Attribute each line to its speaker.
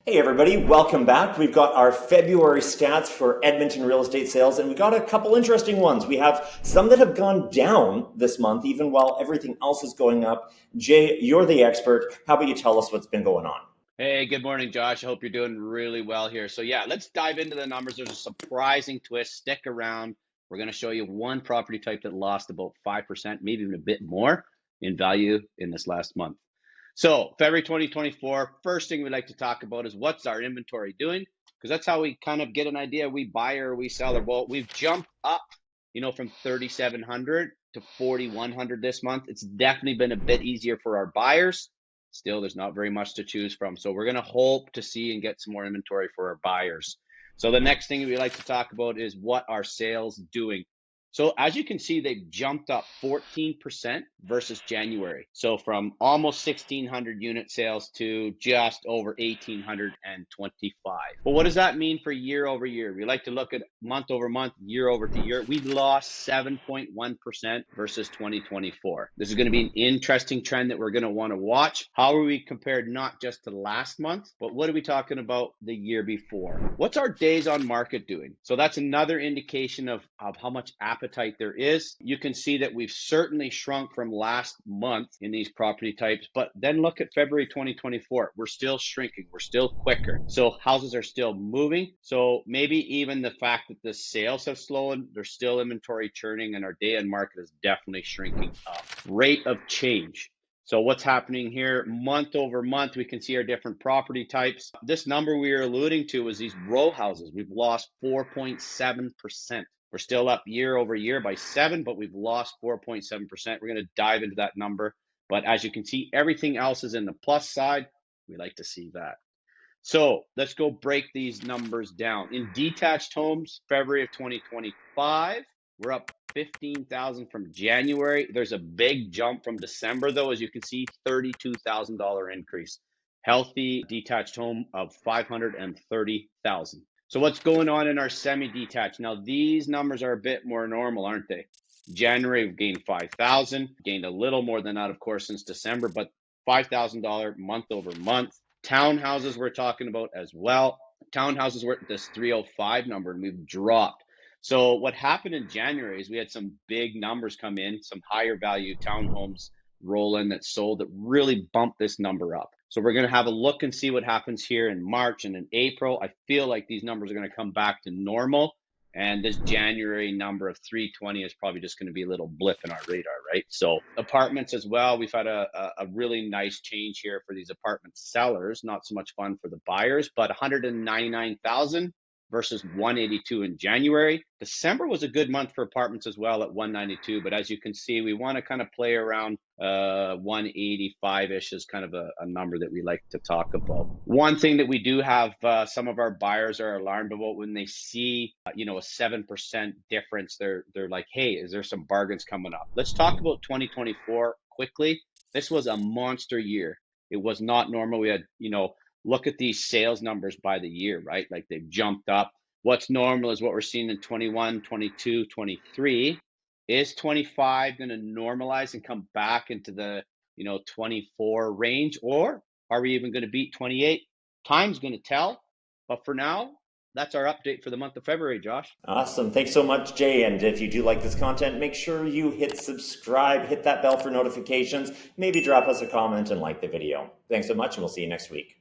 Speaker 1: Hey everybody, welcome back. We've got our February stats for Edmonton real estate sales, and we got a couple interesting ones. We have some that have gone down this month, even while everything else is going up. Jay, you're the expert. How about you tell us what's been going on?
Speaker 2: Hey, good morning, Josh. I hope you're doing really well here. So yeah, let's dive into the numbers. There's a surprising twist. Stick around. We're going to show you one property type that lost about 5%, maybe even a bit more in value in this last month. So February 2024, first thing we like to talk about is what's our inventory doing? Because that's how we kind of get an idea. We buy or we sell, or well, we've jumped up, from 3,700 to 4,100 this month. It's definitely been a bit easier for our buyers. Still, there's not very much to choose from. So we're going to hope to see and get some more inventory for our buyers. So the next thing we like to talk about is what are sales doing? So as you can see, they've jumped up 14% versus January. So from almost 1,600 unit sales to just over 1,825. Well, what does that mean for year over year? We like to look at month over month, year over to year. We've lost 7.1% versus 2024. This is going to be an interesting trend that we're going to want to watch. How are we compared not just to last month, but what are we talking about the year before? What's our days on market doing? So that's another indication of how much appetite there is. You can see that we've certainly shrunk from last month in these property types, but then look at February 2024. We're still shrinking. We're still quicker. So houses are still moving. So maybe even the fact that the sales have slowed, there's still inventory churning, and our day on market is definitely shrinking up. Rate of change. So what's happening here month over month, we can see our different property types. This number we are alluding to is these row houses. We've lost 4.7%. We're still up year over year by 7, but we've lost 4.7%. We're going to dive into that number. But as you can see, everything else is in the plus side. We like to see that. So let's go break these numbers down. In detached homes, February of 2025, we're up 15,000 from January. There's a big jump from December, though, as you can see, $32,000 increase. Healthy detached home of 530,000. So what's going on in our semi-detached? Now, these numbers are a bit more normal, aren't they? January, we've gained 5,000, gained a little more than that, of course, since December, but $5,000 month over month. Townhouses we're talking about as well. Townhouses were at this 305 number, and we've dropped. So what happened in January is we had some big numbers come in, some higher value townhomes roll in that sold that really bumped this number up. So we're going to have a look and see what happens here in March and in April. I feel like these numbers are going to come back to normal. And this January number of 320 is probably just going to be a little blip in our radar, right? So apartments as well, we've had a really nice change here for these apartment sellers. Not so much fun for the buyers, but 199,000 versus 182 in January. December was a good month for apartments as well at 192, but as you can see, we want to kind of play around 185-ish is kind of a number that we like to talk about. One thing that we do have some of our buyers are alarmed about when they see a 7% difference. They're like, hey, is there some bargains coming up? Let's talk about 2024 quickly. This was a monster year. It was not normal. We had, look at these sales numbers by the year, right? Like they've jumped up. What's normal is what we're seeing in 21, 22, 23. Is 25 going to normalize and come back into the 24 range, or are we even going to beat 28? Time's going to tell. But for now, that's our update for the month of February, Josh.
Speaker 1: Awesome. Thanks so much, Jay. And if you do like this content, make sure you hit subscribe, hit that bell for notifications, maybe drop us a comment and like the video. Thanks so much, and we'll see you next week.